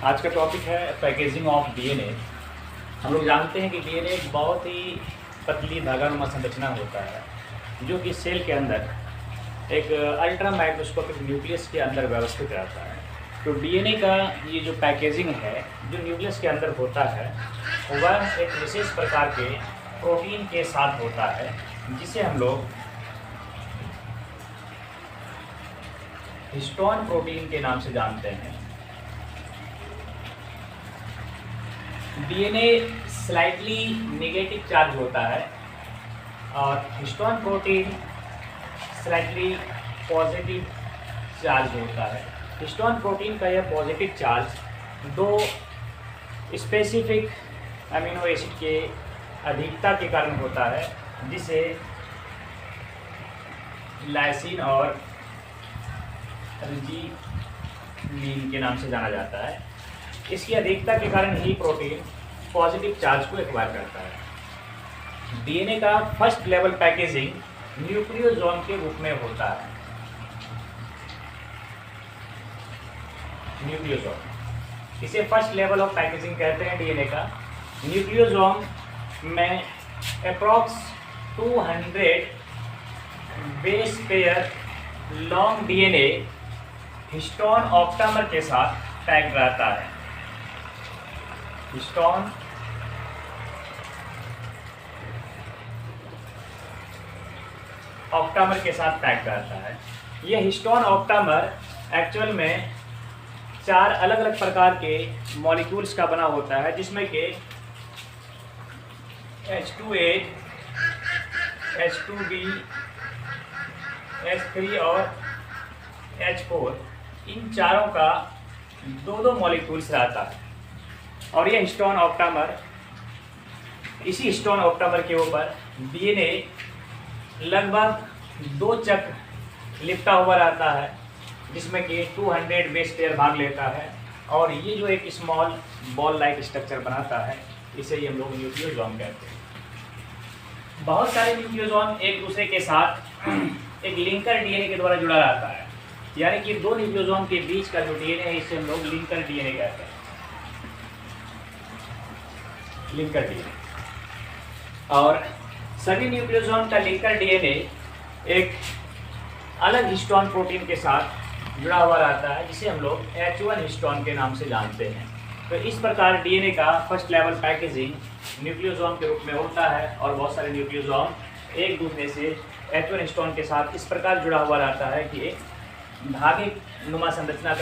आज का टॉपिक है पैकेजिंग ऑफ डीएनए। हम लोग जानते हैं कि डीएनए एक बहुत ही पतली धागानुमा संरचना होता है जो कि सेल के अंदर एक अल्ट्रा माइक्रोस्कोपिक न्यूक्लियस के अंदर व्यवस्थित रहता है। तो डीएनए का ये जो पैकेजिंग है जो न्यूक्लियस के अंदर होता है वह एक विशेष प्रकार के प्रोटीन के साथ होता है जिसे हम लोग हिस्टोन प्रोटीन के नाम से जानते हैं। डीएनए स्लाइटली नेगेटिव चार्ज होता है और histone protein slightly positive charge होता है। हिस्टोन प्रोटीन का यह पॉजिटिव चार्ज दो स्पेसिफिक अमीनो एसिड के अधिकता के कारण होता है जिसे लाइसिन और अर्जिनिन के नाम से जाना जाता है। इसकी अधिकता के कारण ही प्रोटीन पॉजिटिव चार्ज को एक्वायर करता है। डीएनए का फर्स्ट लेवल पैकेजिंग न्यूक्लियोसोम के रूप में होता है। न्यूक्लियोसोम इसे फर्स्ट लेवल ऑफ पैकेजिंग कहते हैं। डीएनए का न्यूक्लियोसोम में approx 200 base pair long DNA histone octamer के साथ पैक्ड रहता है। हिस्टोन ऑप्टामर के साथ पैक्ड रहता है। यह हिस्टोन ऑप्टामर एक्चुअल में 4 अलग अलग प्रकार के मॉलिक्यूल्स का बना होता है जिसमें कि H2A, H2B, H3 और H4 इन चारों का दो मॉलिक्यूल्स रहता है। और यह हिस्टोन ऑप्टामर इसी हिस्टोन ऑप्टामर के ऊपर डीएनए लगभग 2 चक्र लिपटा हुआ रहता है जिसमें कि 200 बेस पेयर भाग लेता है और ये जो एक स्मॉल बॉल लाइक स्ट्रक्चर बनाता है इसे ही हम लोग न्यूक्लियोसोम कहते हैं। बहुत सारे न्यूक्लियोसोम एक दूसरे के साथ एक लिंकर डीएनए के द्वारा जुड़ा रहता है, यानी कि 2 न्यूक्लियोसोम के बीच का जो डीएनए है इसे हम लोग लिंकर डीएनए कहते हैं। लिंकर डीएनए और सभी न्यूक्लियोसोम का लिंकर डीएनए एक अलग हिस्टोन प्रोटीन के साथ जुड़ा हुआ रहता है जिसे हम लोग H1 हिस्टोन के नाम से जानते हैं। तो इस प्रकार डीएनए का फर्स्ट लेवल पैकेजिंग न्यूक्लियोसोम के रूप में होता है और बहुत सारे न्यूक्लियोसोम एक दूसरे से H1 हिस्टोन के साथ इस प्रकार जुड़ा हुआ रहता है कि एक धागे नुमा संरचना